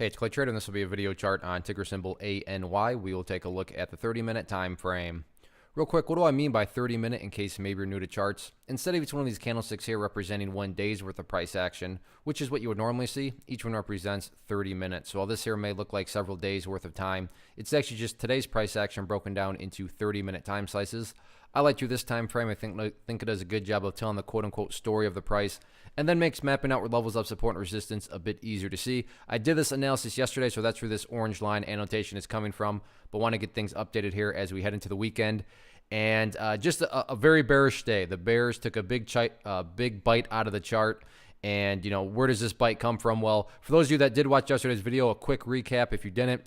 Hey, it's Clay Trader, and this will be a video chart on ticker symbol ANY. We will take a look at the 30-minute time frame. Real quick, what do I mean by 30-minute in case maybe you're new to charts? Instead of each one of these candlesticks here representing 1 day's worth of price action, which is what you would normally see, each one represents 30 minutes. So while this here may look like several days worth of time, it's actually just today's price action broken down into 30-minute time slices. I like through this time frame. I think it does a good job of telling the quote-unquote story of the price, and then makes mapping out where levels of support and resistance a bit easier to see. I did this analysis yesterday, so that's where this orange line annotation is coming from, but want to get things updated here as we head into the weekend. And just a very bearish day. The bears took a big bite out of the chart. And, where does this bite come from? Well, for those of you that did watch yesterday's video, a quick recap if you didn't,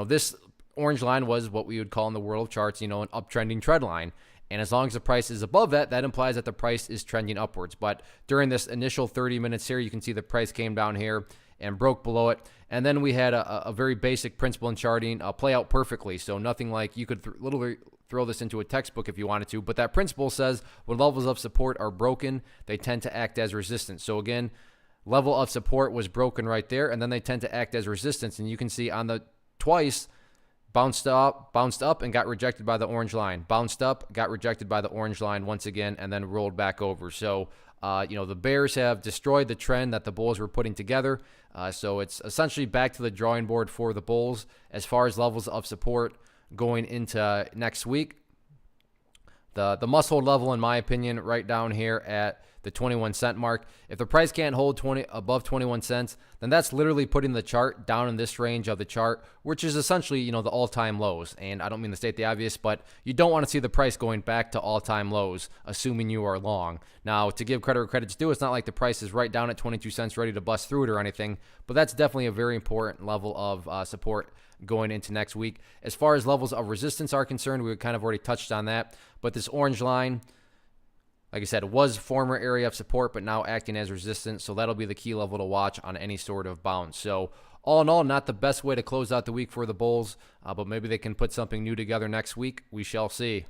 this orange line was what we would call in the world of charts, an uptrending trend line. And as long as the price is above that, that implies that the price is trending upwards. But during this initial 30 minutes here, you can see the price came down here and broke below it. And then we had a very basic principle in charting play out perfectly. So nothing like you could literally throw this into a textbook if you wanted to. But that principle says when levels of support are broken, they tend to act as resistance. So again, level of support was broken right there, and then they tend to act as resistance. And you can see on the twice, bounced up, and got rejected by the orange line. Bounced up, got rejected by the orange line once again, and then rolled back over. So, the bears have destroyed the trend that the bulls were putting together. So it's essentially back to the drawing board for the bulls as far as levels of support going into next week. The must-hold level, in my opinion, right down here at the 21-cent mark. If the price can't hold above 21 cents, then that's literally putting the chart down in this range of the chart, which is essentially, the all-time lows. And I don't mean to state the obvious, but you don't want to see the price going back to all-time lows, assuming you are long. Now, to give credit where credit's due, it's not like the price is right down at 22 cents ready to bust through it or anything, but that's definitely a very important level of support going into next week. As far as levels of resistance are concerned, we kind of already touched on that, but this orange line, like I said, was former area of support, but now acting as resistance. So that'll be the key level to watch on any sort of bounce. So all in all, not the best way to close out the week for the bulls, but maybe they can put something new together next week. We shall see.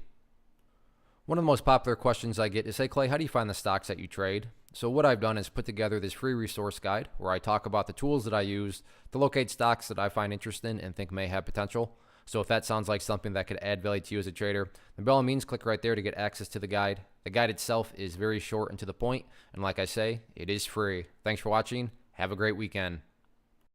One of the most popular questions I get is, hey, Clay, how do you find the stocks that you trade? So what I've done is put together this free resource guide where I talk about the tools that I use to locate stocks that I find interesting and think may have potential. So if that sounds like something that could add value to you as a trader, then by all means, click right there to get access to the guide. The guide itself is very short and to the point, and like I say, it is free. Thanks for watching. Have a great weekend.